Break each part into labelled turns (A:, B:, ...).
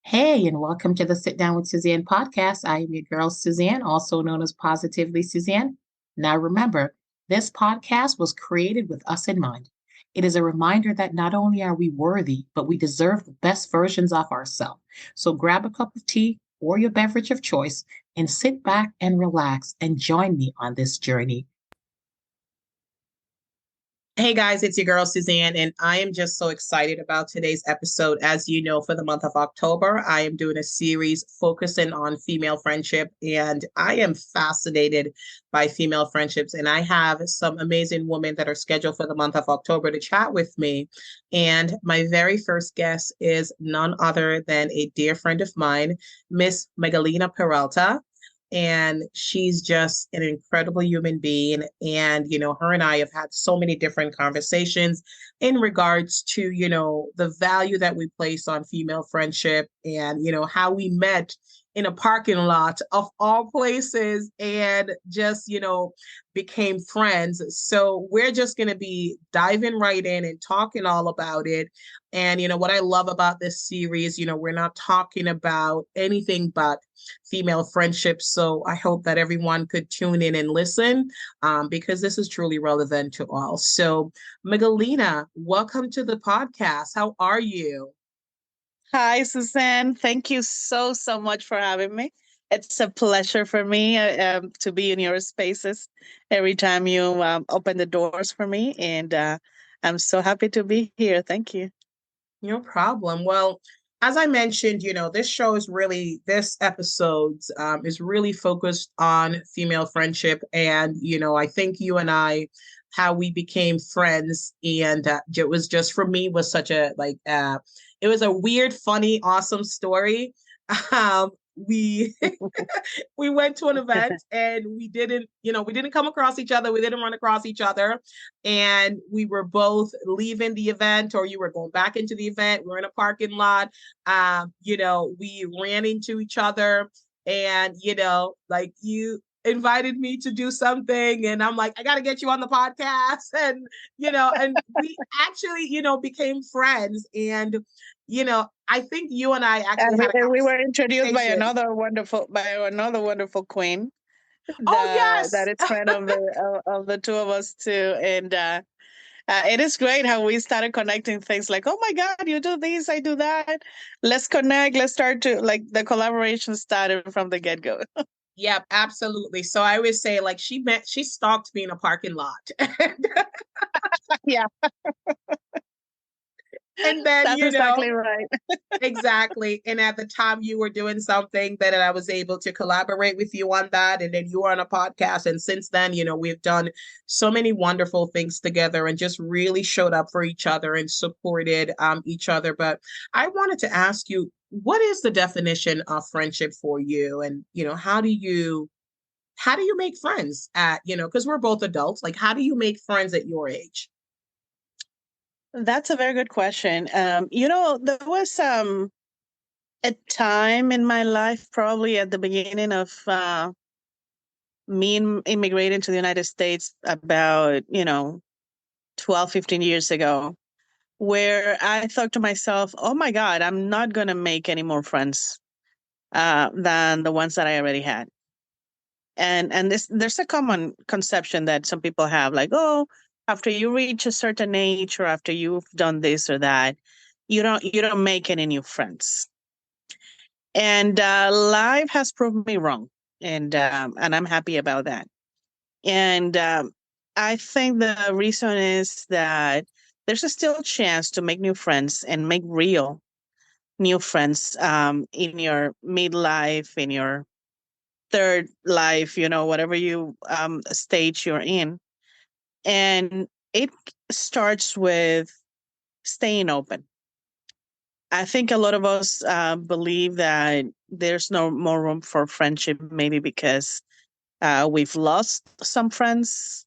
A: Hey, and welcome to the Sit Down with Suzanne podcast. I am your girl, Suzanne, also known as Positively Suzanne. Now, remember, this podcast was created with us in mind. It is a reminder that not only are we worthy, but we deserve the best versions of ourselves. So grab a cup of tea or your beverage of choice and sit back and relax and join me on this journey. Hey guys, it's your girl Suzanne, and I am just so excited about today's episode. As you know, for the month of October, I am doing a series focusing on female friendship, and I am fascinated by female friendships. And I have some amazing women that are scheduled for the month of October to chat with me. And my very first guest is none other than a dear friend of mine, Miss Miguelina Peralta, and she's just an incredible human being. And her and I have had so many different conversations in regards to the value that we place on female friendship, and how we met in a parking lot of all places and just became friends. So we're just going to be diving right in and talking all about it. And what I love about this series, we're not talking about anything but female friendships. So I hope that everyone could tune in and listen, because this is truly relevant to all. So, Miguelina, welcome to the podcast. How are you?
B: Hi, Suzanne. Thank you so much for having me. It's a pleasure for me to be in your spaces every time you open the doors for me. And I'm so happy to be here. Thank you.
A: No problem. Well, as I mentioned, this episode is really focused on female friendship. And, I think you and I, how we became friends. And it was just for me was such it was a weird, funny, awesome story. We we went to an event and we didn't come across each other. We didn't run across each other. And we were both leaving the event, or you were going back into the event. We're in a parking lot. We ran into each other, and like, you invited me to do something, and I'm like, I got to get you on the podcast. And we actually, became friends. And I think you and I actually
B: And we,
A: had a
B: and we were introduced by
A: conversation.
B: another wonderful queen
A: Oh
B: that
A: yes.
B: is friend of the two of us too. And it is great how we started connecting things like, oh my God, you do this, I do that. Let's connect. Let's start to like the collaboration started from the get go.
A: Yep, absolutely. So I always say, like, she stalked me in a parking lot.
B: Yeah,
A: And then,
B: that's exactly right.
A: exactly. And at the time you were doing something that I was able to collaborate with you on that. And then you were on a podcast. And since then, we've done so many wonderful things together and just really showed up for each other and supported each other. But I wanted to ask you, what is the definition of friendship for you? And, how do you make friends at, because we're both adults, like, how do you make friends at your age?
B: That's a very good question. There was a time in my life, probably at the beginning of me immigrating to the United States about, 12, 15 years ago, where I thought to myself, oh my God, I'm not going to make any more friends than the ones that I already had. And there's a common conception that some people have, like, oh, after you reach a certain age or after you've done this or that, you don't make any new friends. And life has proved me wrong, and I'm happy about that. And I think the reason is that there's a still chance to make new friends and make real new friends in your midlife, in your third life, whatever you stage you're in. And it starts with staying open. I think a lot of us believe that there's no more room for friendship, maybe because we've lost some friends,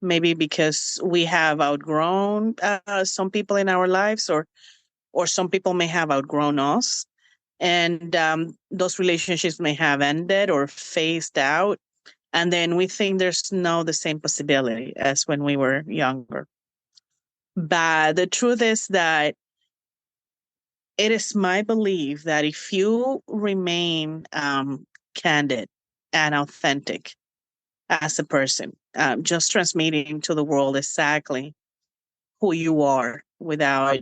B: maybe because we have outgrown some people in our lives, or some people may have outgrown us, and those relationships may have ended or phased out, and then we think there's no the same possibility as when we were younger. But the truth is that it is my belief that if you remain candid and authentic as a person, just transmitting to the world exactly who you are without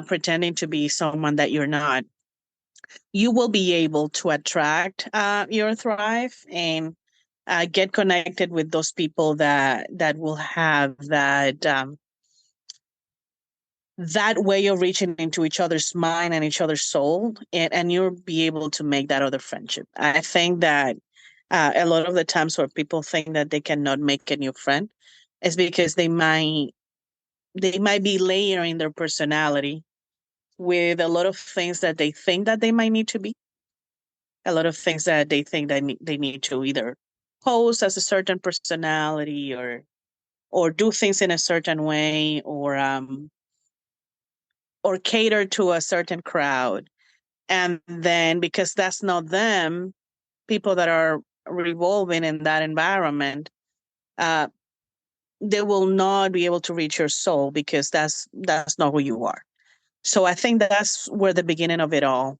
B: pretending to be someone that you're not, you will be able to attract your thrive and get connected with those people that will have that way of reaching into each other's mind and each other's soul, and you'll be able to make that other friendship. I think that a lot of the times where people think that they cannot make a new friend is because they might be layering their personality with a lot of things that they think that they might need to be, a lot of things that they think that they need to either pose as a certain personality or do things in a certain way or cater to a certain crowd. And then because that's not them, people that are revolving in that environment, uh, they will not be able to reach your soul because that's not who you are. So I think that's where the beginning of it all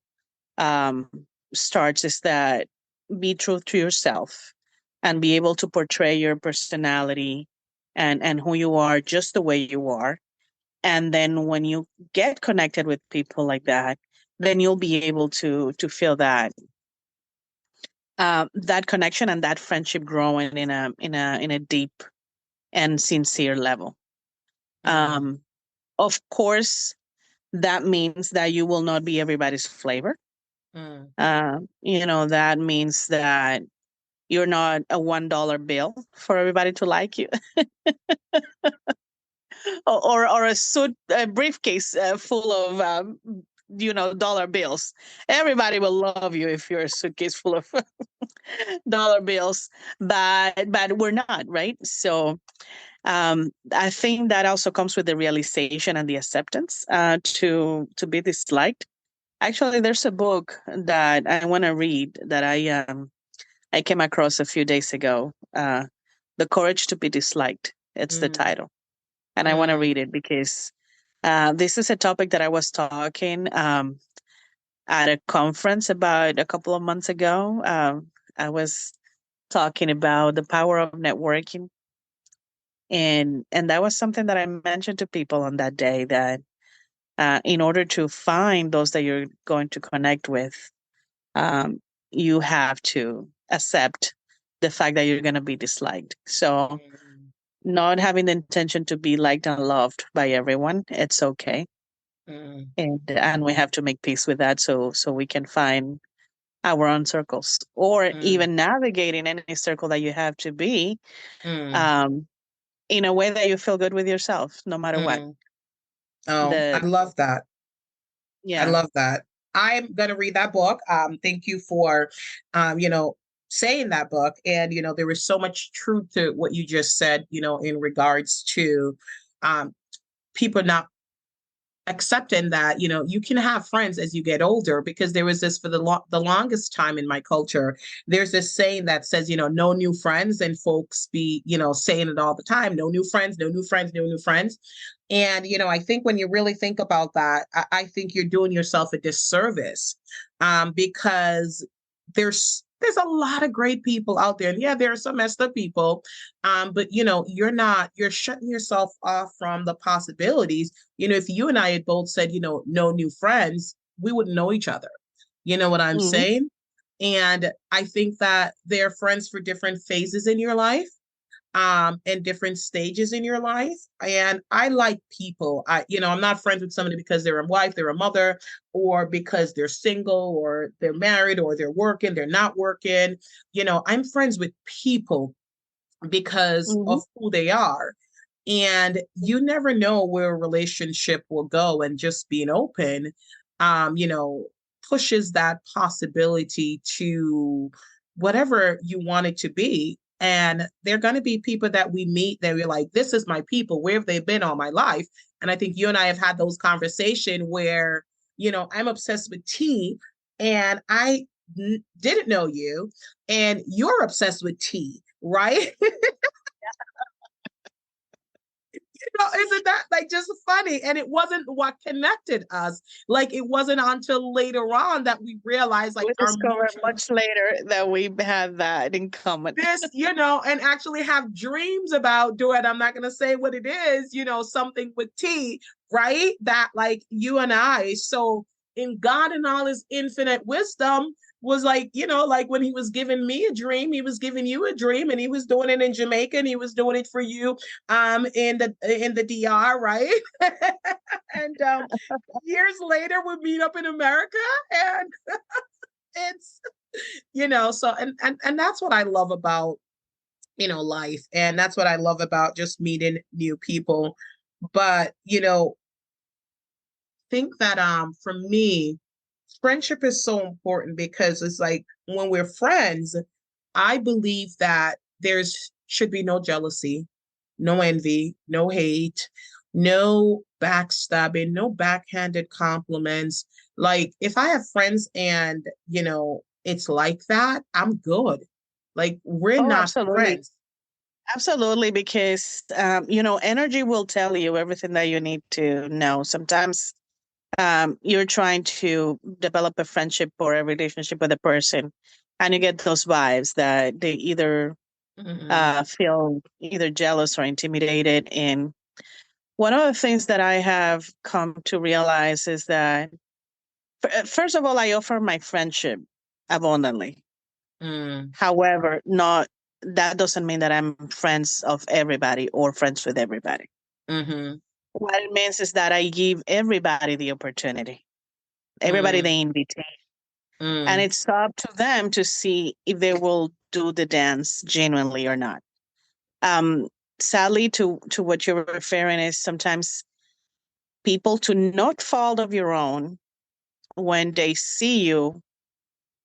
B: um, starts, is that be true to yourself and be able to portray your personality and who you are just the way you are. And then when you get connected with people like that, then you'll be able to feel that connection and that friendship growing in a deep and sincere level.
A: Mm,
B: Um, of course, that means that you will not be everybody's flavor.
A: mm,
B: That means that you're not a $1 bill for everybody to like you, or a briefcase full of dollar bills. Everybody will love you if you're a suitcase full of dollar bills, but we're not, right? So I think that also comes with the realization and the acceptance to be disliked. Actually, there's a book that I want to read that I came across a few days ago. The Courage to be Disliked. It's the
A: mm,
B: title, and I want to
A: mm,
B: read it because this is a topic that I was talking at a conference about a couple of months ago. I was talking about the power of networking, and that was something that I mentioned to people on that day, that in order to find those that you're going to connect with, um, you have to accept the fact that you're going to be disliked. So,
A: mm,
B: not having the intention to be liked and loved by everyone, it's okay,
A: mm,
B: and we have to make peace with that, so we can find our own circles, or
A: mm,
B: even navigating any circle that you have to be,
A: mm,
B: um, in a way that you feel good with yourself, no matter what.
A: mm. Oh, I
B: The
A: love that. I
B: Yeah.
A: love that. I'm gonna read that book. Thank you for, saying that book. And there was so much truth to what you just said. In regards to, um, people not accepting that you can have friends as you get older, because there was this for the longest time in my culture. There's this saying that says, no new friends, and folks be saying it all the time: no new friends, no new friends, no new friends. And I think when you really think about that, I think you're doing yourself a disservice, because there's a lot of great people out there. And yeah, there are some messed up people, but you're shutting yourself off from the possibilities. If you and I had both said, no new friends, we wouldn't know each other. You know what I'm
B: Hmm.
A: saying? And I think that they're friends for different phases in your life, and different stages in your life. And I like people. I'm not friends with somebody because they're a wife, they're a mother, or because they're single, or they're married, or they're working, they're not working. I'm friends with people because
B: Hmm.
A: of who they are. And you never know where a relationship will go, and just being open, um, you know, pushes that possibility to whatever you want it to be. And there are going to be people that we meet that we're like, this is my people. Where have they been all my life? And I think you and I have had those conversations where, I'm obsessed with tea, and I didn't know you, and you're obsessed with tea, right? Isn't that like just funny? And it wasn't what connected us. Like it wasn't until later on that we realized like
B: We
A: our
B: discovered
A: mutual
B: much later that we had that in common.
A: this, and actually have dreams about doing. I'm not gonna say what it is, something with T, right? That like you and I. So in God and all his infinite wisdom was like, like when he was giving me a dream, he was giving you a dream, and he was doing it in Jamaica, and he was doing it for you in the DR, right? And years later we meet up in America, and it's so and that's what I love about life. And that's what I love about just meeting new people. But, think that for me, friendship is so important because it's like when we're friends, I believe that there's should be no jealousy, no envy, no hate, no backstabbing, no backhanded compliments. Like if I have friends and, it's like that, I'm good. Like we're
B: Oh,
A: not
B: absolutely.
A: friends.
B: Absolutely, because energy will tell you everything that you need to know. Sometimes you're trying to develop a friendship or a relationship with a person, and you get those vibes that they either
A: Mm-hmm.
B: feel either jealous or intimidated. And one of the things that I have come to realize is that, first of all, I offer my friendship abundantly.
A: Mm,
B: However, not that doesn't mean that I'm friends of everybody or friends with everybody.
A: mm-hmm.
B: What it means is that I give everybody the opportunity, everybody
A: Mm,
B: the invitation. And
A: mm,
B: it's up to them to see if they will do the dance genuinely or not. Um, Sadly, to what you're referring is sometimes people, to not fault of your own, when they see you,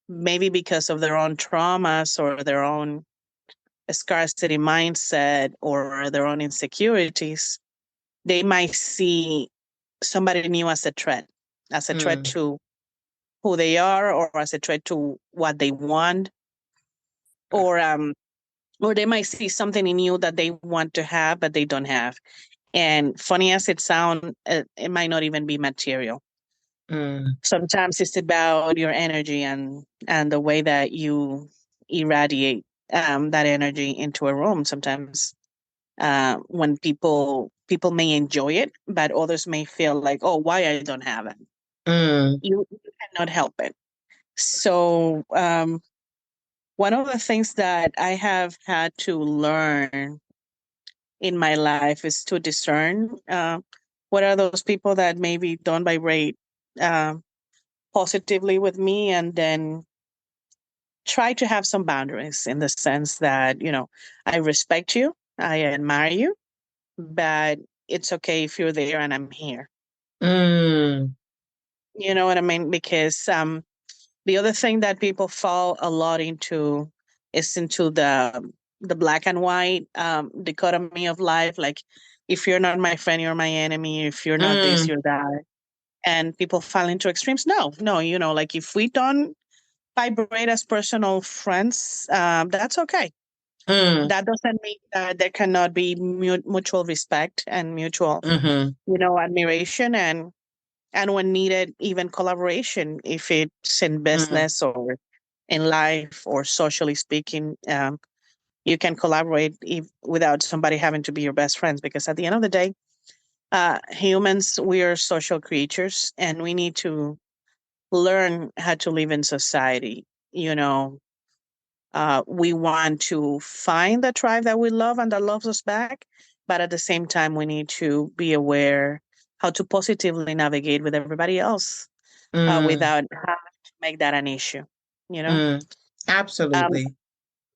B: maybe because of their own traumas or their own scarcity mindset or their own insecurities, they might see somebody new as a threat
A: mm,
B: to who they are, or as a threat to what they want, or they might see something in you that they want to have but they don't have. And funny as it sounds, it might not even be material.
A: mm,
B: Sometimes it's about your energy and the way that you irradiate that energy into a room. Sometimes when people may enjoy it, but others may feel like, oh, why I don't have it.
A: mm,
B: You cannot help it. So one of the things that I have had to learn in my life is to discern what are those people that maybe don't vibrate um, positively with me, and then try to have some boundaries in the sense that, I respect you, I admire you, but it's okay if you're there and I'm here.
A: mm,
B: You know what I mean? Because the other thing that people fall a lot into is into the black and white dichotomy of life. Like, if you're not my friend, you're my enemy. If you're not this,
A: mm,
B: you're that. And people fall into extremes. No, no, like if we don't vibrate as personal friends, that's okay.
A: mm,
B: That doesn't mean that there cannot be mutual respect and mutual,
A: mm-hmm,
B: admiration, and when needed, even collaboration, if it's in
A: mm,
B: business or in life or socially speaking. You can collaborate without somebody having to be your best friends, because at the end of the day, humans, we are social creatures, and we need to learn how to live in society. We want to find the tribe that we love and that loves us back, but at the same time, we need to be aware how to positively navigate with everybody else
A: mm,
B: without having to make that an issue. You know,
A: mm.
B: um,
A: Absolutely.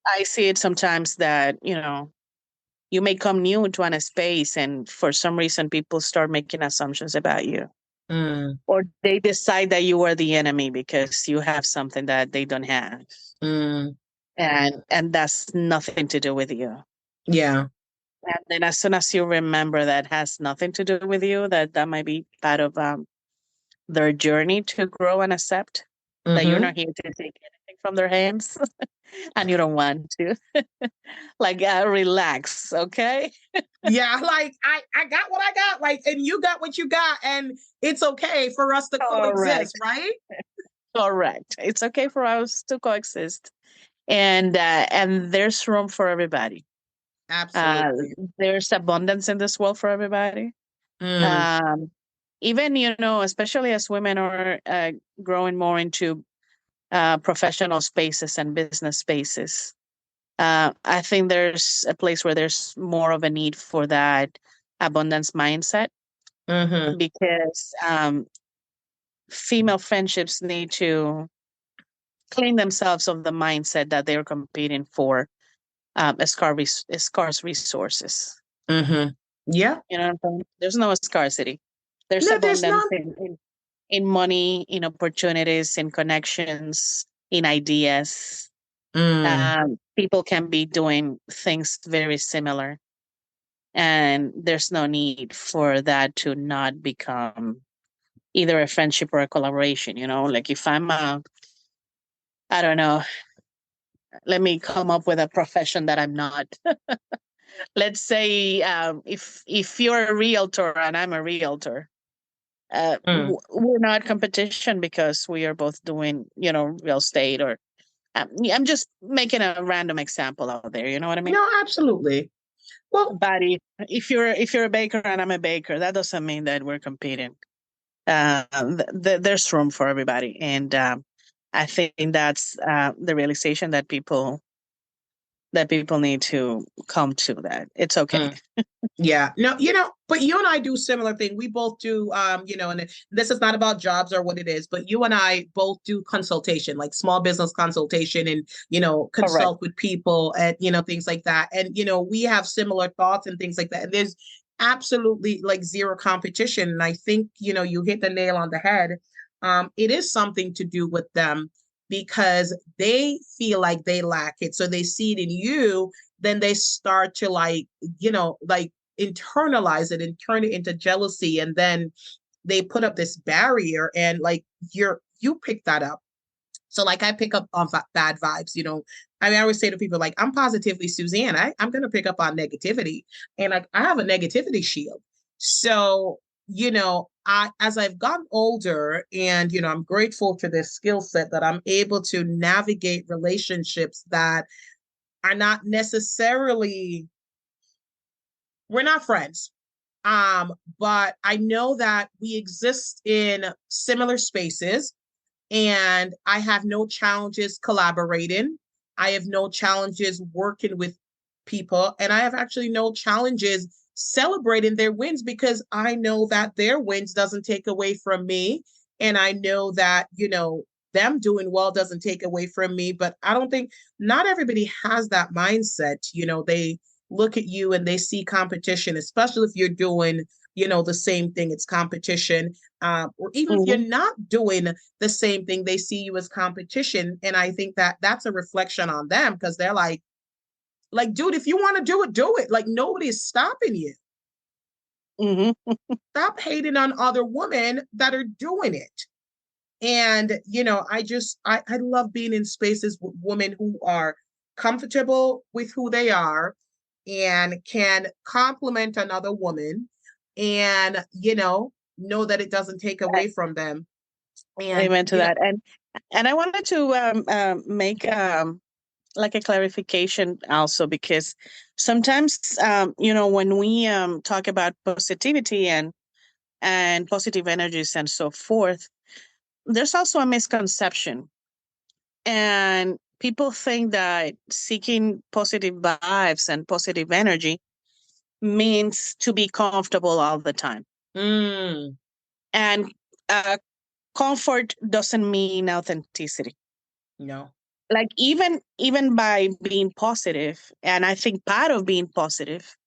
B: I see it sometimes that you may come new into a space, and for some reason, people start making assumptions about you,
A: Mm,
B: or they decide that you are the enemy because you have something that they don't have,
A: mm,
B: and that's nothing to do with you.
A: yeah.
B: And then as soon as you remember that has nothing to do with you, that might be part of their journey to grow and accept that you're
A: Mm-hmm.
B: not here to take anything from their hands and you don't want to. Like, relax, okay?
A: Yeah, like I got what I got, like, and you got what you got, and it's okay for us to coexist,
B: Correct.
A: right?
B: Correct. It's okay for us to coexist, and there's room for everybody. Uh,
A: Absolutely.
B: there's abundance in this world for everybody.
A: Mm,
B: Um, Even, especially as women are growing more into professional spaces and business spaces. I think there's a place where there's more of a need for that abundance mindset
A: mm-hmm,
B: because female friendships need to clean themselves of the mindset that they're competing for scarce resources.
A: mm-hmm. Yeah.
B: You know what I'm saying? There's no scarcity. There's
A: No, there's
B: abundance
A: none.
B: in money, in opportunities, in connections, in ideas.
A: Mm,
B: People can be doing things very similar, and there's no need for that to not become either a friendship or a collaboration. Like if I don't know, let me come up with a profession that I'm not. Let's say if you're a realtor and I'm a realtor,
A: mm.
B: we're not competition because we are both doing, real estate or yeah, I'm just making a random example out there. You know what I mean?
A: No, absolutely. Well,
B: But if you're a baker and I'm a baker, that doesn't mean that we're competing. There's room for everybody, and I think that's the realization that people need to come to. That it's okay.
A: mm. Yeah, no, but you and I do similar thing. We both do, and this is not about jobs or what it is, but you and I both do consultation, like small business consultation, and
B: Correct.
A: consult with people and things like that. And we have similar thoughts and things like that. And there's absolutely like zero competition. And I think you hit the nail on the head. It is something to do with them because they feel like they lack it, so they see it in you. Then they start to like internalize it and turn it into jealousy, and then they put up this barrier, and like you pick that up. So like I pick up on bad vibes. I mean, I always say to people like, I'm positively Suzanne. I'm going to pick up on negativity, and like I have a negativity shield. So as I've gotten older, and I'm grateful for this skill set that I'm able to navigate relationships that are not necessarily, we're not friends. But I know that we exist in similar spaces, and I have no challenges collaborating. I have no challenges working with people, and I have actually no challenges celebrating their wins because I know that their wins doesn't take away from me, and I know that them doing well doesn't take away from me. But I don't think, not everybody has that mindset. They look at you and they see competition, especially if you're doing the same thing. It's competition. Or even if you're
B: Hmm.
A: not doing the same thing, they see you as competition. And I think that that's a reflection on them, because they're like, dude, if you want to do it, do it. Like, nobody's stopping you.
B: Hmm.
A: Stop hating on other women that are doing it. And I love being in spaces with women who are comfortable with who they are and can compliment another woman, and know that it doesn't take away from them. And
B: Amen to that. And I wanted to make like a clarification also because sometimes when we talk about positivity and positive energies and so forth, there's also a misconception. And people think that seeking positive vibes and positive energy means to be comfortable all the time.
A: mm,
B: And comfort doesn't mean authenticity.
A: no.
B: Like even by being positive, and I think part of being positive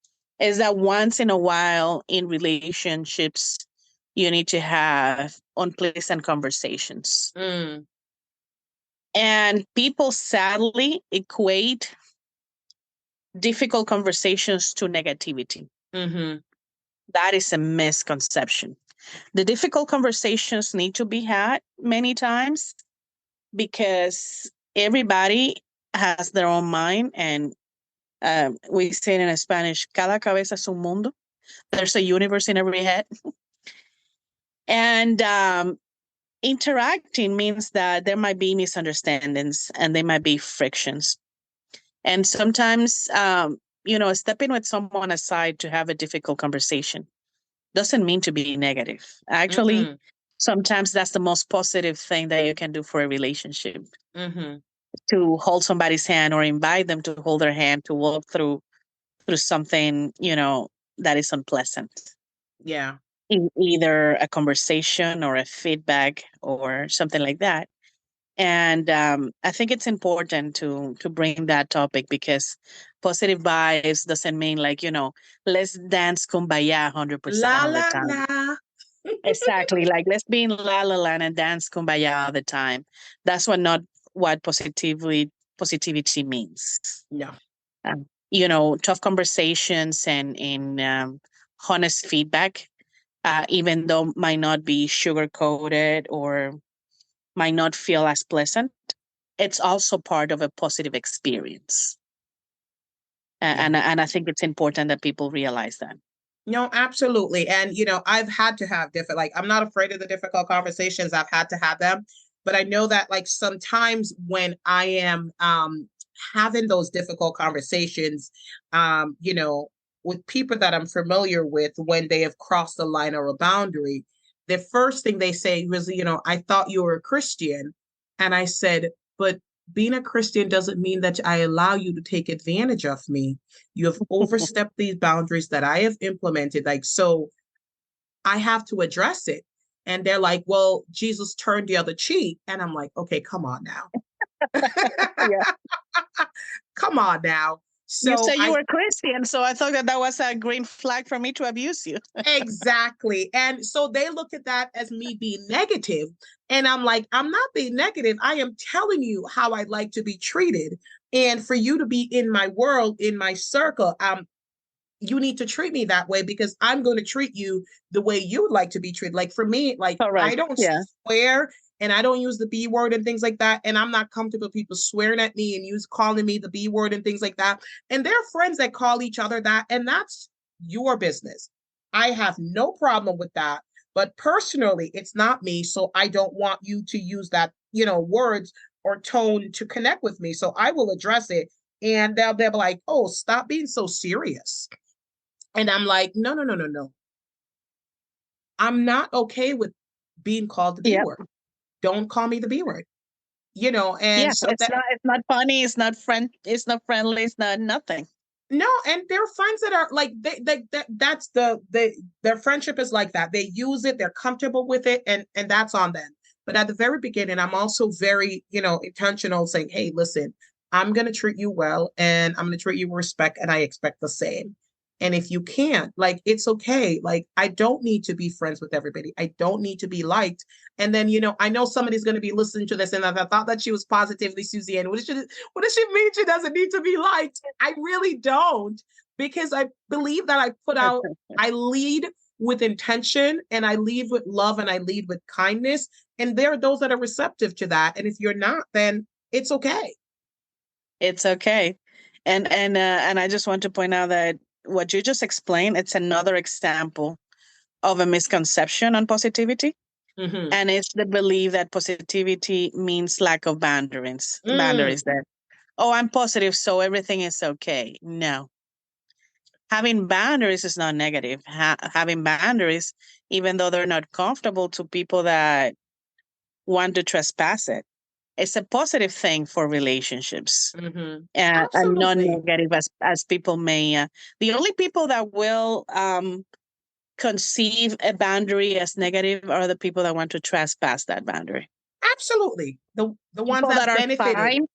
B: is that once in a while in relationships you need to have unpleasant conversations.
A: Mm,
B: And people sadly equate difficult conversations to negativity.
A: mm-hmm,
B: That is a misconception. The difficult conversations need to be had many times because Everybody has their own mind, and we say it in Spanish, cada cabeza es un mundo. There's a universe in every head. And interacting means that there might be misunderstandings and there might be frictions. And sometimes, stepping with someone aside to have a difficult conversation doesn't mean to be negative. Actually,
A: Mm-hmm.
B: sometimes that's the most positive thing that you can do for a relationship,
A: Mm-hmm.
B: to hold somebody's hand or invite them to hold their hand to walk through something, that is unpleasant.
A: Yeah.
B: Either a conversation or a feedback or something like that. And I think it's important to bring that topic, because positive vibes doesn't mean like, let's dance kumbaya 100%
A: La
B: of the
A: la
B: time.
A: la.
B: Exactly. Like, let's be in la la land and dance kumbaya all the time. That's what positivity means.
A: No.
B: Tough conversations and honest feedback, even though might not be sugar coated or might not feel as pleasant, it's also part of a positive experience.
A: Yeah.
B: And I think it's important that people realize that.
A: No, absolutely. And, I've had to have different, like, I'm not afraid of the difficult conversations. I've had to have them. But I know that, like, sometimes when I am having those difficult conversations, with people that I'm familiar with, when they have crossed a line or a boundary, the first thing they say was, I thought you were a Christian. And I said, but being a Christian doesn't mean that I allow you to take advantage of me. You have overstepped these boundaries that I have implemented. Like, so I have to address it. And they're like, well, Jesus turned the other cheek. And I'm like, okay, come on now.
B: Yeah.
A: Come on now.
B: You
A: So
B: say you
A: I
B: were Christian, so I thought that was a green flag for me to abuse you.
A: Exactly. And so they look at that as me being negative. And I'm like, I'm not being negative. I am telling you how I'd like to be treated. And for you to be in my world, in my circle, you need to treat me that way, because I'm going to treat you the way you would like to be treated. Like for me, like I
B: Correct.
A: don't
B: Yeah.
A: swear and I don't use the B word and things like that. And I'm not comfortable with people swearing at me and calling me the B word and things like that. And there are friends that call each other that, and that's your business. I have no problem with that. But personally, it's not me. So I don't want you to use that, words or tone to connect with me. So I will address it. And they'll be like, oh, stop being so serious. And I'm like, no, no, no, no, no. I'm not okay with being called the B
B: Yeah.
A: word. Don't call me the B word.
B: Yeah.
A: And so
B: It's not funny, it's not friendly, it's not nothing.
A: no, and they're friends that are like that's their friendship is like that. They use it, they're comfortable with it, and that's on them. But at the very beginning, I'm also very, intentional, saying, hey, listen, I'm gonna treat you well and I'm gonna treat you with respect, and I expect the same. And if you can't, like, it's okay. Like, I don't need to be friends with everybody. I don't need to be liked. And then, I know somebody's going to be listening to this, and I thought that she was positively Suzanne. What does she mean she doesn't need to be liked? I really don't, because I believe that I lead with intention, and I lead with love, and I lead with kindness. And there are those that are receptive to that. And if you're not, then it's okay.
B: It's okay. And I just want to point out that what you just explained, it's another example of a misconception on positivity.
A: Mm-hmm.
B: And it's the belief that positivity means lack of boundaries.
A: Mm,
B: Boundaries that, oh, I'm positive, so everything is okay. No. Having boundaries is not negative. Having boundaries, even though they're not comfortable to people that want to trespass it, it's a positive thing for relationships,
A: mm-hmm.
B: and not
A: Absolutely.
B: negative as people may. The only people that will conceive a boundary as negative are the people that want to trespass that boundary.
A: Absolutely. The ones
B: People that
A: that
B: are
A: benefited.
B: fine,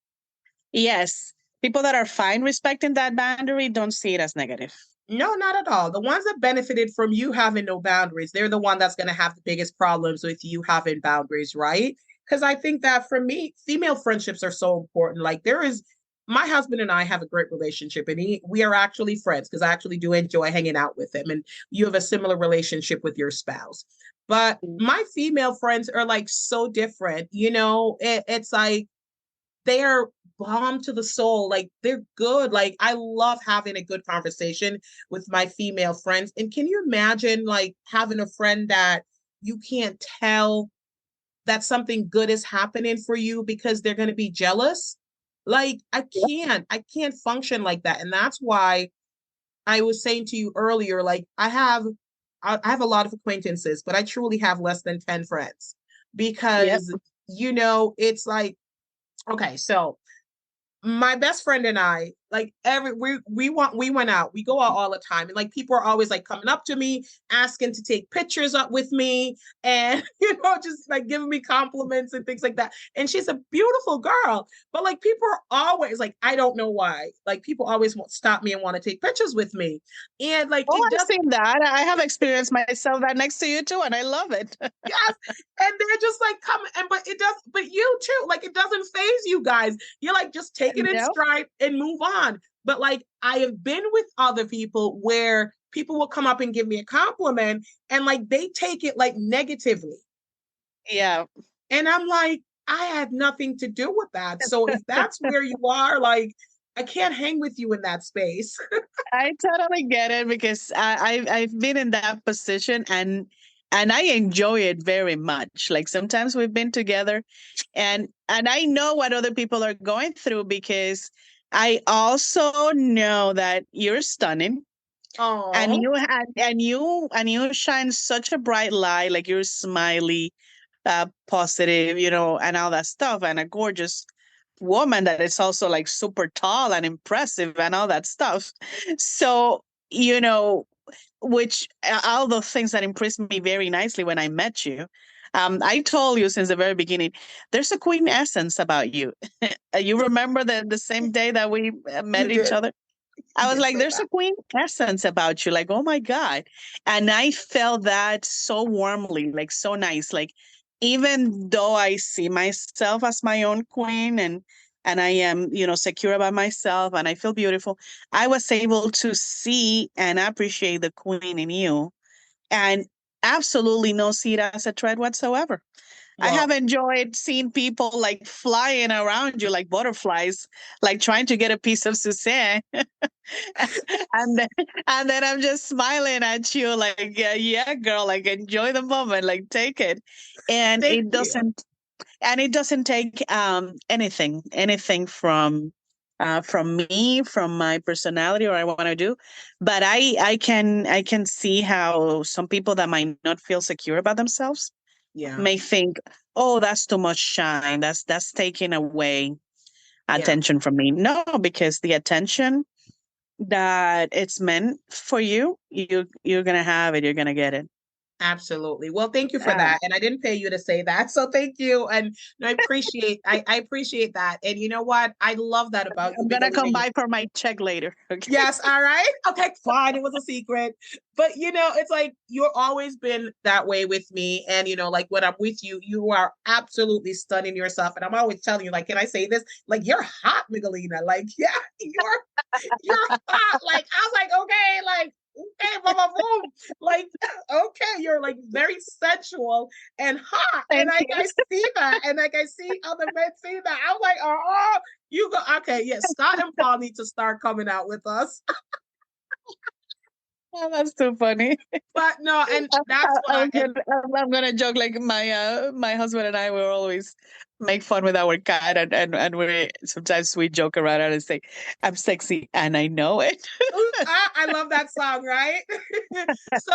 B: yes, people that are fine respecting that boundary don't see it as negative.
A: No, not at all. The ones that benefited from you having no boundaries, they're the one that's going to have the biggest problems with you having boundaries, right? Because I think that for me, female friendships are so important. Like, my husband and I have a great relationship, and we are actually friends, because I actually do enjoy hanging out with him. And you have a similar relationship with your spouse. But
B: Mm.
A: my female friends are like so different. It's like they are balm to the soul. Like they're good. Like I love having a good conversation with my female friends. And can you imagine like having a friend that you can't tell that something good is happening for you because they're going to be jealous? Like I can't function like that. And that's why I was saying to you earlier, like I have a lot of acquaintances, but I truly have less than 10 friends
B: Yep.
A: because it's like, okay, so my best friend and I, like every we went out, we go out all the time, and like people are always like coming up to me, asking to take pictures up with me, and just like giving me compliments and things like that. And she's a beautiful girl, but like people are always like, I don't know why, like people always stop me and want to take pictures with me, and like
B: Oh,
A: it
B: I've
A: does.
B: seen that. I have experienced myself that next to you too, and I love it.
A: Yes, and they're just like come and but it does, but you too, like it doesn't phase you guys. You're like just take it in
B: No.
A: stride and move on. But like I have been with other people where people will come up and give me a compliment and like they take it like negatively.
B: Yeah.
A: And I'm like, I had nothing to do with that. So if that's where you are, like I can't hang with you in that space.
B: I totally get it because I've been in that position and I enjoy it very much. Like sometimes we've been together and I know what other people are going through because I also know that you're stunning and
A: Oh,
B: you shine such a bright light, like you're smiley, positive, and all that stuff, and a gorgeous woman that is also like super tall and impressive and all that stuff. So, which all the things that impressed me very nicely when I met you. I told you since the very beginning, there's a queen essence about you. You remember the same day that we
A: you
B: met each
A: did.
B: other?
A: You
B: I was
A: did
B: like,
A: say
B: there's
A: that.
B: a queen essence about you. Like, oh my God. And I felt that so warmly, like so nice. Like, even though I see myself as my own queen and I am, secure about myself and I feel beautiful, I was able to see and appreciate the queen in you and absolutely no see it as a threat whatsoever. I have
A: Well,
B: enjoyed seeing people like flying around you like butterflies, like trying to get a piece of Suzanne. and then, and then I'm just smiling at you like, yeah, yeah, girl, like enjoy the moment, like take it. And
A: thank
B: it
A: you.
B: doesn't and it doesn't take anything from me, from my personality or I want to do. But I can see how some people that might not feel secure about themselves
A: Yeah.
B: may think, oh, that's too much shine. That's taking away
A: Yeah.
B: attention from me. No, because the attention that it's meant for you, you're gonna have it. You're gonna get it.
A: Absolutely. Well, thank you for
B: Um,
A: that. And I didn't pay you to say that. So thank you. And I appreciate that. And you know what? I love that about you,
B: I'm gonna come
A: Miguelina.
B: by for my check later. Okay.
A: Yes, all right. Okay, fine. It was a secret. But it's like you're always been that way with me. And like when I'm with you, you are absolutely stunning yourself. And I'm always telling you, like, can I say this? Like, you're hot, Miguelina. Like, yeah, you're hot. Like, I was like, okay, like, okay, mama boom. Like, okay, you're like very sensual and hot. And
B: Thank
A: like
B: you.
A: I see that. And like I see other men see that. I'm like, oh, you go, okay, yes, Scott and Paul need to start coming out with us.
B: Oh, that's too funny.
A: But no, and
B: I,
A: that's
B: I
A: why,
B: was
A: and
B: gonna, I'm gonna joke like my husband and I will always make fun with our cat and we sometimes we joke around and say I'm sexy and I know it.
A: I love that song, right? So,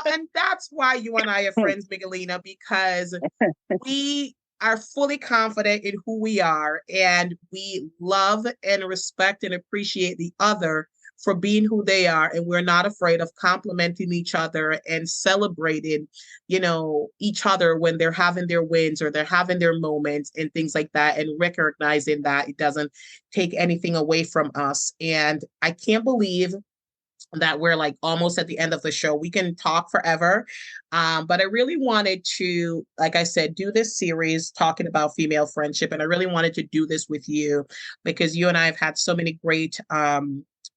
A: and that's why you and I are friends, Miguelina, because we are fully confident in who we are and we love and respect and appreciate the other for being who they are, and we're not afraid of complimenting each other and celebrating each other when they're having their wins or they're having their moments and things like that, and recognizing that it doesn't take anything away from us. And I can't believe that we're like almost at the end of the show. We can talk forever. But I really wanted to, like I said, do this series talking about female friendship. And I really wanted to do this with you because you and I have had so many great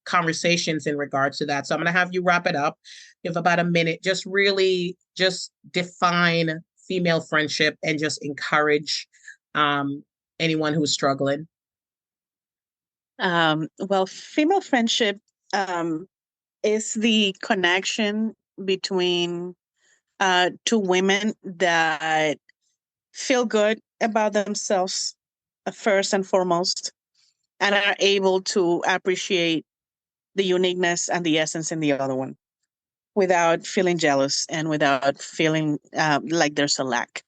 A: conversations in regards to that. So I'm going to have you wrap it up. You have about a minute. Just really just define female friendship and just encourage anyone who's struggling.
B: Well, female friendship is the connection between two women that feel good about themselves first and foremost, and are able to appreciate the uniqueness and the essence in the other one without feeling jealous and without feeling like there's a lack.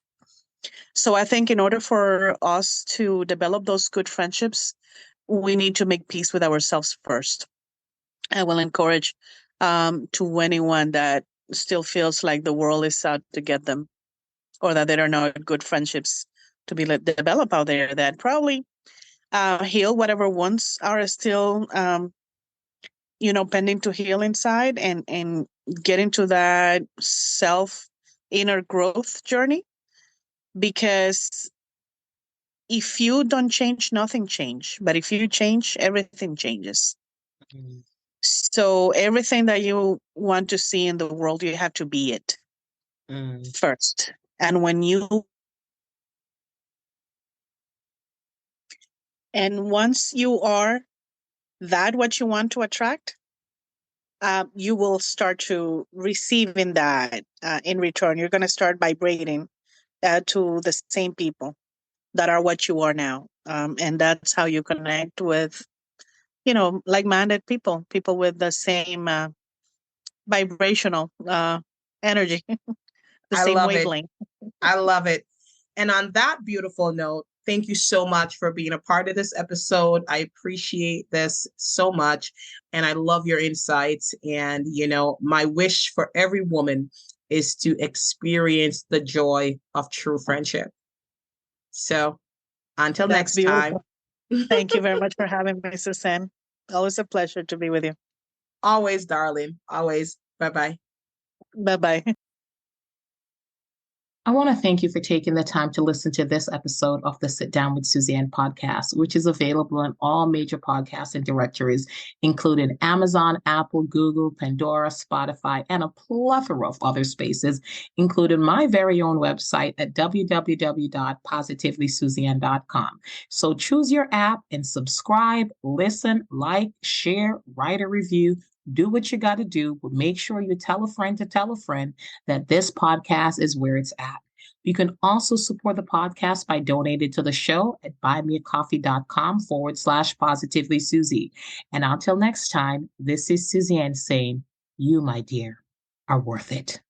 B: So I think in order for us to develop those good friendships, we need to make peace with ourselves first. I will encourage to anyone that still feels like the world is out to get them, or that there are not good friendships to be develop out there, that probably heal whatever wounds are still pending to heal inside, and get into that self inner growth journey. Because if you don't change, nothing change. But if you change, everything changes.
A: Mm.
B: So everything that you want to see in the world, you have to be it
A: Mm.
B: first. And once you are that what you want to attract, you will start to receiving that in return. You're going to start vibrating to the same people that are what you are now. And that's how you connect with, like-minded people, people with the same vibrational energy, the
A: I
B: same
A: love it.
B: wavelength.
A: I love it. And on that beautiful note, thank you so much for being a part of this episode. I appreciate this so much. And I love your insights. And, my wish for every woman is to experience the joy of true friendship. So until
B: That's
A: next time,
B: beautiful. Thank you very much for having me, Suzanne. Always a pleasure to be with you.
A: always, darling, always. Bye bye.
B: Bye bye.
A: I want to thank you for taking the time to listen to this episode of the Sit Down with Suzanne podcast, which is available in all major podcasts and directories, including Amazon, Apple, Google, Pandora, Spotify, and a plethora of other spaces, including my very own website at www.positivelysuzanne.com. So choose your app and subscribe, listen, like, share, write a review. Do what you got to do, but make sure you tell a friend to tell a friend that this podcast is where it's at. You can also support the podcast by donating to the show at buymeacoffee.com/positively Susie. And until next time, this is Suzanne saying, you, my dear, are worth it.